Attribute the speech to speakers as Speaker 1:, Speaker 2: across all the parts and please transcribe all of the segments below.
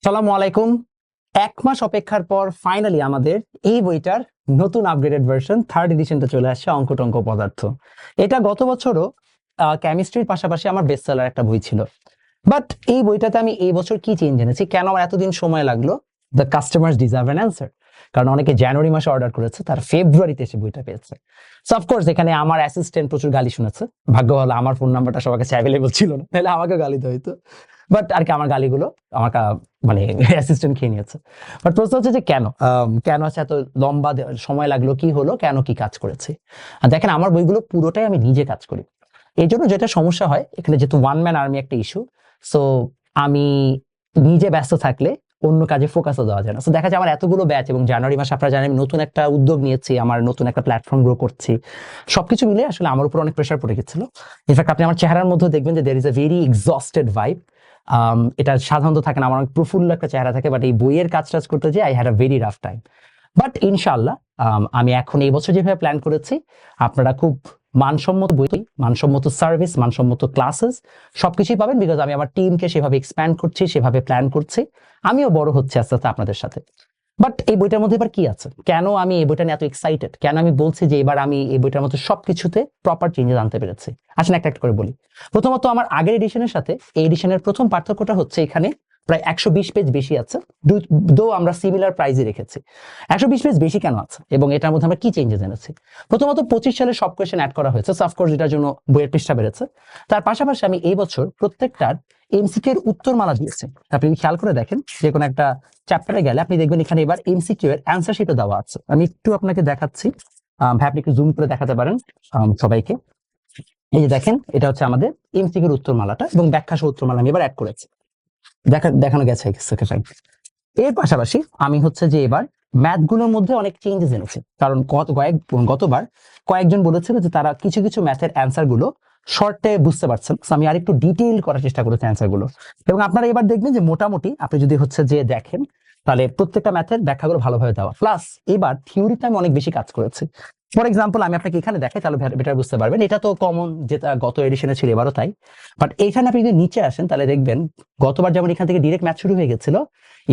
Speaker 1: আসসালামু আলাইকুম। 1 মাস অপেক্ষার পর ফাইনালি আমাদের এই বইটার নতুন আপগ্রেডেড ভার্সন থার্ড এডিশনটা চলে আসছে, অঙ্ক টঙ্ক পদার্থ। এটা গত বছরও কেমিস্ট্রির পাশাপাশি আমার বেস্ট সেলার একটা বই ছিল। বাট এই বইটাতে আমি এই বছর কি চেঞ্জ এনেছি, কেন আমার এতদিন সময় লাগলো, the customers deserve an answer. কারণ অনেকে জানুয়ারি মাসে অর্ডার করেছে, তার ফেব্রুয়ারিতে এসে বইটা পেয়েছে। সো অফকোর্স এখানে আমার অ্যাসিস্ট্যান্ট প্রচুর গালি শুনেছে। ভাগ্য হলো আমার ফোন নাম্বারটা সবার কাছে অ্যাভেলেবল ছিল না, তাহলে আমাকে গালি দিতে হইতো। বাট আর কি আমার গালিগুলো আমার মানে অ্যাসিস্ট্যান্ট খেয়ে নিয়েছে। বাট প্রশ্ন হচ্ছে যে কেন কেন আছে এত লম্বা সময় লাগলো, কি হলো, কেন কি কাজ করেছে। আর দেখেন, আমার বইগুলো পুরোটাই আমি নিজে কাজ করি। এই জন্য যেটা সমস্যা হয় এখানে, যেহেতু ওয়ান ম্যান আর্মি একটা ইস্যু, সো আমি নিজে ব্যস্ত থাকলে অন্য কাজে ফোকাসও দেওয়া যায় না। সো দেখা যায় আমার এতগুলো ব্যাচ, এবং জানুয়ারি মাসে আপনারা জানেন আমি নতুন একটা উদ্যোগ নিয়েছি, আমার নতুন একটা প্ল্যাটফর্ম গ্রো করছি। সবকিছু মিলে আসলে আমার উপর অনেক প্রেশার পড়ে গেছিল। ইনফ্যাক্ট আপনি আমার চেহারার মধ্যে দেখবেন যে there is a very exhausted vibe. এটা সাধারণত থাকে না, আমার অনেক প্রফুল্ল একটা চেহারা থাকে, বাট এই বইয়ের কাজ টাজ করতে যেয়ে I had a very rough time. But ইনশাআল্লাহ আমি এখন এই বছর যেভাবে প্ল্যান করেছি, আপনারা খুব মানসম্মত বই, মানসম্মত সার্ভিস, মানসম্মত ক্লাসেস সবকিছুই পাবেন। বিকজ আমি আমার টিমকে সেভাবে এক্সপ্যান্ড করছি, সেভাবে প্ল্যান করছি, আমিও বড় হচ্ছে আস্তে আস্তে আপনাদের সাথে। বাট এই বইটার মধ্যে এবার কি আছে, কেন আমি এই বইটা নিয়ে এত এক্সাইটেড, কেন আমি বলছি যে এবার আমি এই বইটার মধ্যে সবকিছুতে প্রপার চেঞ্জেস আনতে পেরেছি। আসেন একটা একটা করে বলি। প্রথমত, আমার আগের এডিশনের সাথে এই এডিশনের প্রথম পার্থক্যটা হচ্ছে এখানে প্রায় 120 পেজ বেশি আছে। দো আমরা সিমিলার প্রাইজে রেখেছি। 120 পেজ বেশি কেন আছে এবং এটার মধ্যে আমরা কি চেঞ্জেস এনেছি? প্রথমত, 25 সালের সব কোয়েশ্চেন অ্যাড করা হয়েছে, অফকোর্স এটার জন্য বইয়ের পৃষ্ঠা বেড়েছে। তার পাশাপাশি আমি এই বছর প্রত্যেকটার এমসিকিউ এর উত্তরমালা দিয়েছি। আপনি খেয়াল করে দেখেন, যে কোনো একটা চ্যাপ্টারে গেলে আপনি দেখবেন এখানে এবার এমসিকিউ এর অ্যান্সার শিটও দেওয়া আছে। আমি একটু আপনাকে দেখাচ্ছি, ভাই আপনি একটু জুম করে দেখাতে পারেন সবাইকে। এই যে দেখেন, এটা হচ্ছে আমাদের এমসিকিউ এর উত্তরমালাটা, এবং ব্যাখ্যা সহ উত্তরমালা আমি এবার অ্যাড করেছি। দেখানো গেছে। এর পাশাপাশি আমি হচ্ছে যে এবার ম্যাথ গুলোর মধ্যে অনেক চেঞ্জেস এনেছি, কারণ গতবার কয়েকজন বলেছিল যে তারা কিছু কিছু ম্যাথের অ্যান্সার গুলো শর্টে বুঝতে পারছেন। আমি আর একটু ডিটেইল করার চেষ্টা করেছি অ্যান্সার গুলো, এবং আপনারা এবার দেখবেন যে মোটামুটি আপনি যদি হচ্ছে যে দেখেন, তাহলে প্রত্যেকটা ম্যাথের ব্যাখ্যাগুলো ভালোভাবে দেওয়া। প্লাস এবার থিওরিতে আমি অনেক বেশি কাজ করেছি। ফর এক্সাম্পল, আমি আপনাকে এখানে দেখাই, তাহলে বেটার বুঝতে পারবেন। এটা তো কমন, যেটা গত এডিশনে ছিল এবারও তাই। বাট এইখানে আপনি যদি নিচে আসেন, তাহলে দেখবেন গতবার যেমন এখান থেকে ডিরেক্ট ম্যাথ শুরু হয়ে গেছিল,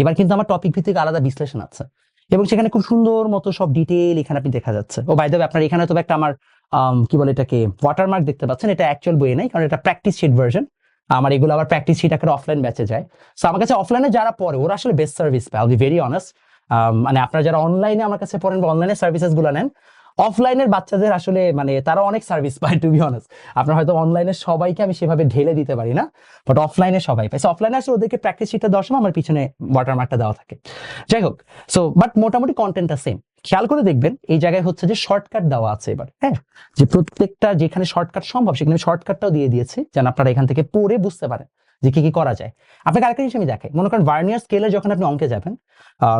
Speaker 1: এবার কিন্তু আমার টপিক ভিত্তিক আলাদা বিশ্লেষণ আছে, এবং সেখানে খুব সুন্দর মতো সব ডিটেইল এখানে আপনি দেখা যাচ্ছে। ও বাই দ্য ওয়ে, আপনার এখানে তো একটা আমার কি বলে এটাকে ওয়াটারমার্ক দেখতে পাচ্ছেন। এটা অ্যাকচুয়াল বইয়ে নাই, কারণ এটা প্র্যাকটিস শিট ভার্সন। আমার এগুলো আবার প্র্যাকটিস শিট আকারে অফলাইন ব্যাচে যায়। সো আমার কাছে অফলাইনে যারা পড়ে ওরা আসলে বেস্ট সার্ভিস পায়, I will be very honest. মানে আপনারা যারা অনলাইনে আমার কাছে পড়েন বা অনলাইনে সার্ভিসেস গুলো নেন, অফলাইনের বাচ্চাদের আসলে মানে তারা অনেক সার্ভিস পায়, টু বি অনেস্ট। আপনার হয়তো অনলাইনে সবাইকে আমি সেভাবে ঢেলে দিতে পারি না, বাট অফলাইনে সবাই পায়। অফলাইনে আসলে ওদেরকে প্র্যাকটিস শিটটা দেওয়ার সময় আমার পিছনে ওয়াটারমার্কটা দেওয়া থাকে। যাই হোক, সো বাট মোটামুটি কন্টেন্টটা সেম। খেয়াল করে দেখবেন এই জায়গায় হচ্ছে যে শর্টকাট দেওয়া আছে এবার। হ্যাঁ, যে প্রত্যেকটা যেখানে শর্টকাট সম্ভব সেখানে শর্টকাটটাও দিয়ে দিয়েছি, যেন আপনারা এখান থেকে পড়ে বুঝতে পারেন যে কি কি করা যায়। আপনাকে আরেকটা জিনিস আমি দেখাই। মনে করেন ভার্নিয়ার স্কেলে যখন আপনি অঙ্কে যাবেন,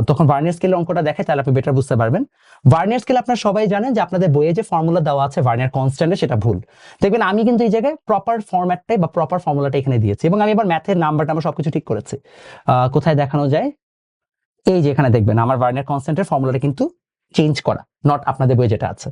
Speaker 1: তখন ভার্নিয়ার স্কেলে অঙ্কটা দেখায়, তাহলে আপনি বেটার বুঝতে পারবেন। ভার্নিয়ার স্কেল আপনারা সবাই জানেন যে আপনাদের বইয়ে যে ফর্মুলা দেওয়া আছে ভার্নিয়ার কনস্ট্যান্টে, সেটা ভুল। দেখবেন আমি কিন্তু এই জায়গায় প্রপার ফরম্যাটটাই বা প্রপার ফর্মুলাটা এখানে দিয়েছি, এবং আমি এবার ম্যাথের নাম্বারটা আমরা সবকিছু ঠিক করেছি। কোথায় দেখানো যায়? এই যে এখানে দেখবেন আমার ভার্নিয়ার কনস্ট্যান্টের ফর্মুলাটা কিন্তু চেঞ্জ করা, নট আপনাদের বইয়ে যেটা আছে।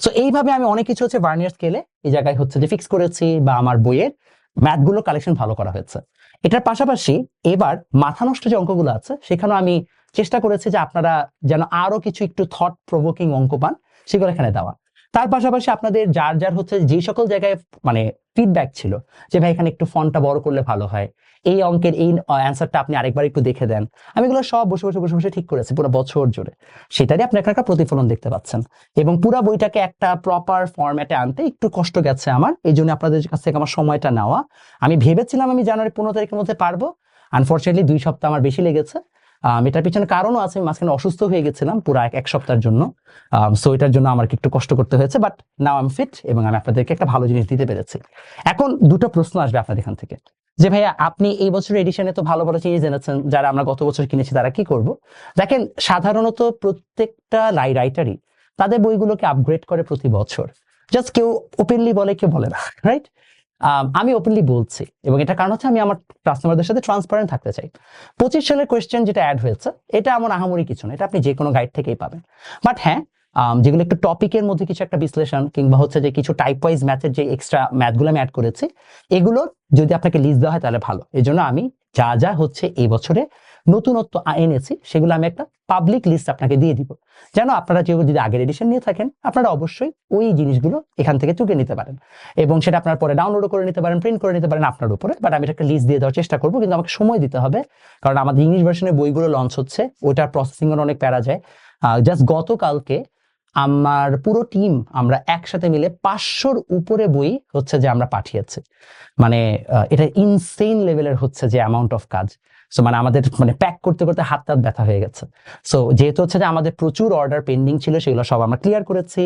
Speaker 1: সো এইভাবে আমি অনেক কিছু হচ্ছে ভার্নিয়ার স্কেলে এই জায়গায় হচ্ছে যে ফিক্স করেছি, বা আমার বইয়ের ম্যাথগুলো কালেকশন ভালো করা হয়েছে। এটার পাশাপাশি এবার মাথা নষ্ট যে অঙ্কগুলো আছে সেখানেও আমি চেষ্টা করেছি যে আপনারা যেন আরো কিছু একটু থট প্রভোকিং অঙ্ক পান, সেগুলো এখানে দেওয়া। তার পাশাপাশি আপনাদের যার যার হচ্ছে যে সকল জায়গায় মানে ফিডব্যাক ছিল যে ভাই এখানে একটু ফন্টটা বড় করলে ভালো হয়, এই অঙ্কের এই অ্যান্সারটা আপনি আরেকবার একটু দেখে দেন, আমি এগুলো সব বসে বসে বসে বসে ঠিক করেছি পুরো বছর জুড়ে। সেটারই আপনি একটা প্রতিফলন দেখতে পাচ্ছেন, এবং পুরো বইটাকে একটা প্রপার ফরম্যাটে আনতে একটু কষ্ট গেছে আমার। এই জন্য আপনাদের কাছ থেকে আমার সময়টা নেওয়া। আমি ভেবেছিলাম আমি জানুয়ারি 15 তারিখের মধ্যে পারবো, আনফরচুনেটলি 2 সপ্তাহ আমার বেশি লেগেছে। এটার পিছনে কারণও আছে, আমি মাঝখানে অসুস্থ হয়ে গেছিলাম পুরো এক সপ্তাহের জন্য। সো এটার জন্য আমার একটু কষ্ট করতে হয়েছে, but now I am fit, এবং আমি আপনাদেরকে একটা ভালো জিনিস দিতে পেরেছি। এখন দুটো প্রশ্ন আসবে আপনাদের এখান থেকে, যে ভাইয়া আপনি এই বছরের এডিশনে তো ভালো ভালো জিনিস এনেছেন, যারা আমরা গত বছর কিনেছি তারা কি করব? দেখেন, সাধারণত প্রত্যেকটা রাইটারই তাদের বইগুলোকে আপগ্রেড করে প্রতি বছর। জাস্ট কেউ ওপেনলি বলে, কেউ বলে না, রাইট? আমি ওপেনলি বলছি, এবং এটা কারণ হচ্ছে আমি আমার কাস্টমারদের সাথে ট্রান্সপারেন্ট থাকতে চাই। 25 সালের কোয়েশ্চেন যেটা অ্যাড হয়েছে, এটা এমন আহামরি কিছু না, এটা আপনি যে কোনো গাইড থেকেই পাবেন। বাট হ্যাঁ, যেগুলো একটু টপিকের মধ্যে কিছু একটা বিশ্লেষণ কিংবা হচ্ছে যে কিছু টাইপ ওয়াইজ ম্যাথের যে এক্সট্রা ম্যাথগুলো আমি অ্যাড করেছি, এগুলো যদি আপনাকে লিস্ট দেওয়া হয় তাহলে ভালো। এই জন্য আমি যা যা হচ্ছে এই বছরে নতুনত্ব এনেছি সেগুলো আমি একটা পাবলিক লিস্ট আপনাকে দিয়ে দিব, যেন আপনারা যেগুলো যদি আগের এডিশন নিয়ে থাকেন আপনারা অবশ্যই ওই জিনিসগুলো এখান থেকে চুকে নিতে পারেন, এবং সেটা আপনার পরে ডাউনলোড করে নিতে পারেন, প্রিন্ট করে নিতে পারেন আপনার উপরে। বাট আমি একটা লিস্ট দিয়ে দেওয়ার চেষ্টা করবো, কিন্তু আমাকে সময় দিতে হবে, কারণ আমাদের ইংলিশ ভার্সনের বইগুলো লঞ্চ হচ্ছে, ওটার প্রসেসিং এর অনেক প্যারা যায়। জাস্ট গতকালকে আমার পুরো টিম আমরা একসাথে মিলে 500-র উপরে বই হচ্ছে যে আমরা পাঠিয়েছি। মানে এটা ইনসেইন লেভেলের হচ্ছে যে অ্যামাউন্ট অফ কাজ। সো মানে আমাদের মানে প্যাক করতে করতে হাত টাত ব্যথা হয়ে গেছে। সো যেহেতু হচ্ছে যে আমাদের প্রচুর অর্ডার পেন্ডিং ছিল, সেগুলো সব আমরা ক্লিয়ার করেছি।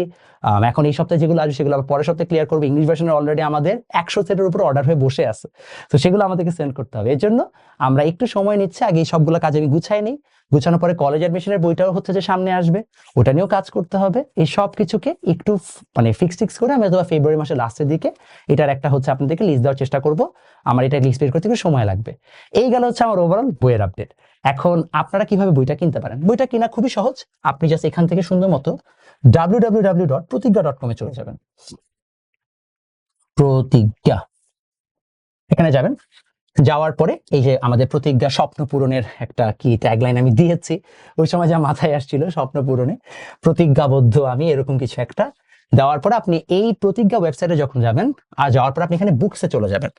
Speaker 1: এখন এই সপ্তাহে যেগুলো আসবে সেগুলো পরের সপ্তাহে ক্লিয়ার করবো। ইংলিশ ভার্সনের অলরেডি আমাদের 100 সেটের উপর অর্ডার হয়ে বসে আছে, তো সেগুলো আমাদেরকে সেন্ড করতে হবে। এর জন্য আমরা একটু সময় নিচ্ছি, আগে এই সবগুলো কাজ আমি গুছাই নিই। গুছানোর পরে কলেজ অ্যাডমিশনের বইটাও হচ্ছে যে সামনে আসবে, ওটা নিয়েও কাজ করতে হবে। এই সব কিছুকে একটু মানে ফিক্স করে আমি হয়তো ফেব্রুয়ারি মাসের লাস্টের দিকে এটার একটা হচ্ছে আপনাদেরকে লিস্ট দেওয়ার চেষ্টা করব। আমার এটা লিস্ট বের করতে একটু সময় লাগবে। এই গেল হচ্ছে আমার ওভারঅল বইয়ের আপডেট। এখন আপনারা কিভাবে বইটা কিনতে পারেন? বইটা কিনা খুবই সহজ। আপনি জাস্ট এখান থেকে সুন্দর মতো www.protigya.com চলে যাবেন। প্রতিজ্ঞা, এখানে যাবেন। যাওয়ার পরে এই যে আমাদের প্রতিজ্ঞা স্বপ্ন পূরণের একটা কি ট্যাগলাইন আমি দিয়েছি, ওই সময় যা মাথায় আসছিল স্বপ্ন পূরণে প্রতিজ্ঞাবদ্ধ আমি, এরকম কিছু একটা দেওয়ার পরে আপনি এই প্রতিজ্ঞা ওয়েবসাইটে যখন যাবেন, আর যাওয়ার পর আপনি এখানে বুকসে চলে যাবেন।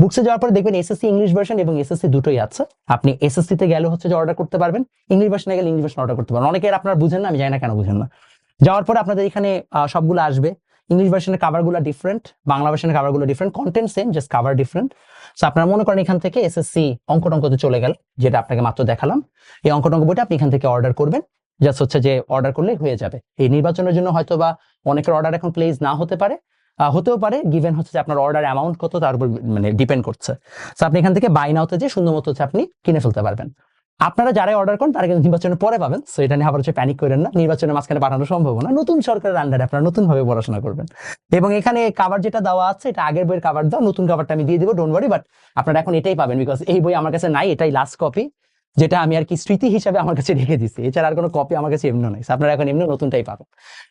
Speaker 1: বুকসে যাওয়ার পরে দেখবেন এসএসসি ইংলিশ ভার্সন এবং এসএসসি দুটোই আছে। আপনি এসএসসি তে গেলে হচ্ছে যে অর্ডার করতে পারবেন, ইংলিশ ভার্সনে গেলে ইংলিশ ভার্সন অর্ডার করতে পারবেন। অনেকের আপনারা বুঝেন না, আমি জানি না কেন বুঝেন না। যাওয়ার পরে আপনাদের এখানে সবগুলো আসবে। ইংলিশ ভার্সনের কাভারগুলো ডিফারেন্ট, বাংলা ভার্সনের কাভারগুলো different, content same, just cover different. So আপনারা মনে করেন এখান থেকে এসএসসি অঙ্কতে চলে গেল, যেটা আপনাকে মাত্র দেখালাম। এই অঙ্ক বইটা আপনি এখান থেকে অর্ডার করবেন। জাস্ট হচ্ছে যে অর্ডার করলে হয়ে যাবে। এই নির্বাচনের জন্য হয়তো বা অনেকের অর্ডার এখন প্লেস না হতে পারে, হতেও পারে, গিভেন হচ্ছে যে আপনার অর্ডার অ্যামাউন্ট কত তার উপর মানে ডিপেন্ড করছে। সো আপনি এখান থেকে বাই নাওতে যে সুন্দর মতো হচ্ছে আপনি কিনে ফেলতে পারবেন। আপনারা যারাই অর্ডার করেন তারা কিন্তু নির্বাচনের পরে পাবেন, সো এটা নিয়ে আবার হচ্ছে প্যানিক করেন না। নির্বাচনের মাঝখানে পাঠানো সম্ভব না, নতুন সরকারের আন্ডারে আপনারা নতুন ভাবে পড়াশোনা করবেন। এবং এখানে কাভার যেটা দেওয়া আছে এটা আগের বইয়ের কাভার দাও, নতুন কাভারটা আমি দিয়ে দিব, ডোন্ট ওয়ারি। বাট আপনারা এখন এটাই পাবেন, বিকজ এই বই আমার কাছে নাই, এটাই লাস্ট কপি, যেটা আমি আর কি স্মৃতি হিসাবে আমার কাছে রেখে দিচ্ছি। এছাড়া আর কোনো কপি আমার কাছে এমনি নাই। আপনারা এখন এমনি নতুনটাই পাবেন,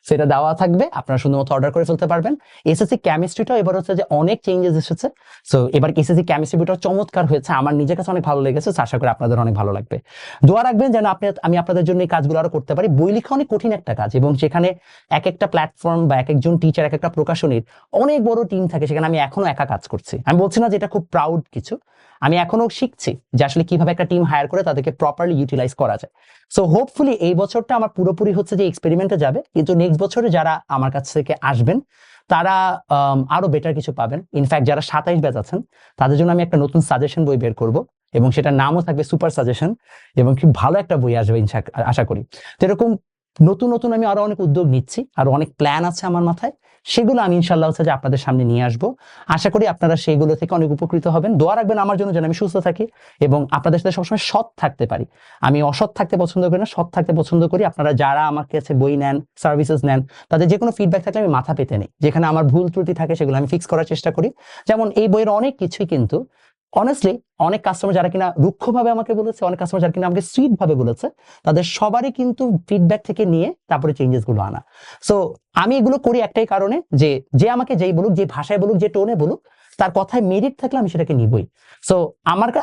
Speaker 1: সেটা দেওয়া থাকবে, আপনারা সুন্দর মতো অর্ডার করে ফেলতে পারবেন। এসএসসি কেমিস্ট্রিটাও এবার হচ্ছে যে অনেক চেঞ্জেস এসেছে। সো এবার এসএসসি কেমিস্ট্রি বইটাও চমৎকার হয়েছে, আমার নিজের কাছে অনেক ভালো লেগেছে। আশা করি আপনাদের অনেক ভালো লাগবে। দোয়া রাখবেন যেন আমি আপনাদের জন্য এই কাজগুলো আরো করতে পারি। বই লেখা অনেক কঠিন একটা কাজ, এবং সেখানে এক একটা প্ল্যাটফর্ম বা এক একজন টিচার, এক একটা প্রকাশনীর অনেক বড় টিম থাকে, সেখানে আমি এখনো একা কাজ করছি। আমি বলছি না যে এটা খুব প্রাউড কিছু, আমি এখনো শিখছি যে আসলে কিভাবে একটা টিম হায়ার করে তাদেরকে প্রপারলি ইউটিলাইজ করা যায়। সো হোপফুলি এই বছরটা আমার পুরোপুরি হচ্ছে যে এক্সপেরিমেন্টে যাবে, কিন্তু নেক্সট বছরে যারা আমার কাছ থেকে আসবেন তারা আরো বেটার কিছু পাবেন। ইনফ্যাক্ট যারা 27 ব্যাচ আছেন তাদের জন্য আমি একটা নতুন সাজেশন বই বের করব, এবং সেটার নামও থাকবে সুপার সাজেশন, এবং খুব ভালো একটা বই আসবে আশা করি। তো এরকম নতুন আমি আরো অনেক উদ্যোগ নিচ্ছি, আরো অনেক প্ল্যান আছে আমার মাথায়, সেগুলো আমি ইনশাল্লাহ হচ্ছে যে আপনাদের সামনে নিয়ে আসবো। আশা করি আপনারা সেইগুলো থেকে অনেক উপকৃত হবেন। দোয়া রাখবেন আমার জন্য যেন আমি সুস্থ থাকি এবং আপনাদের সাথে সবসময় সৎ থাকতে পারি। আমি অসৎ থাকতে পছন্দ করি না, সৎ থাকতে পছন্দ করি। আপনারা যারা আমার কাছে বই নেন, সার্ভিসেস নেন, তাদের যে কোনো ফিডব্যাক থাকলে আমি মাথা পেতে নেই। যেখানে আমার ভুল ত্রুটি থাকে সেগুলো আমি ফিক্স করার চেষ্টা করি। যেমন এই বইয়ের অনেক কিছুই কিন্তু অনেস্টলি অনেক কাস্টমার যারা কিনা রুক্ষভাবে আমাকে বলেছে, অনেক কাস্টমার যারা কিনা আমাকে সুইট ভাবে বলেছে, তাদের সবারই কিন্তু ফিডব্যাক থেকে নিয়ে তারপরে চেঞ্জেস গুলো আনা। সো আমি এগুলো করি একটাই কারণে, যে আমাকে যেই বলুক, যে ভাষায় বলুক, যে টোনে বলুক, তার কথায় মেরিট থাকলে আমি সেটাকে নিবই। সো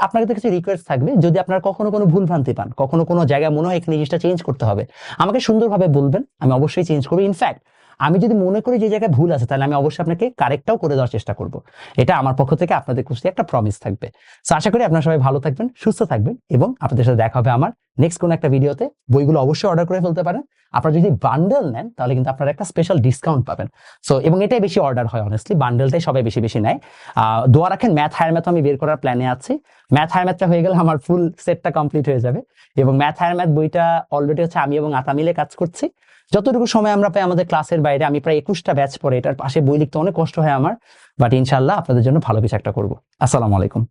Speaker 1: আপনাদের কাছে রিকোয়েস্ট থাকবে, যদি আপনারা কখনো কোনো ভুল ভ্রান্তি পান, কখনো কোনো জায়গায় মনে হয় এখানে জিনিসটা চেঞ্জ করতে হবে, আমাকে সুন্দরভাবে বলবেন, আমি অবশ্যই চেঞ্জ করবো। ইনফ্যাক্ট আমি যদি মনে করি যে জায়গায় ভুল আছে, তাহলে আমি অবশ্যই আপনাকে কারেক্টটাও করে দেওয়ার চেষ্টা করব। এটা আমার পক্ষ থেকে আপনাদের কাছে একটা প্রমিস থাকবে। সো আশা করি আপনারা সবাই ভালো থাকবেন, সুস্থ থাকবেন, এবং আপনাদের সাথে দেখা হবে আমার নেক্সট কোন একটা ভিডিওতে। বইগুলো অবশ্যই অর্ডার করে ফেলতে পারেন। আপনারা যদি বান্ডেল নেন তাহলে কিন্তু আপনারা একটা স্পেশাল ডিসকাউন্ট পাবেন। সো এবং এটাই বেশি অর্ডার হয়, অনেস্টলি বান্ডেলটাই সবাই বেশি নেয়। দোয়া রাখেন, ম্যাথ হায়ার ম্যাথ আমি বের করার প্ল্যানে আছি। ম্যাথ হায়ার ম্যাথটা হয়ে গেলে আমার ফুল সেটটা কমপ্লিট হয়ে যাবে, এবং ম্যাথ হায়ার ম্যাথ বইটা অলরেডি হচ্ছে আমি এবং আতা মিলে কাজ করছি। যতটুকু সময় আমরা পাই আমাদের ক্লাসের বাইরে, আমি প্রায় 21টা ব্যাচ পড়ে, এটার পাশে বই লিখতে অনেক কষ্ট হয় আমার, বাট ইনশাল্লাহ আপনাদের জন্য ভালো কিছু একটা করবো। আসসালামু আলাইকুম।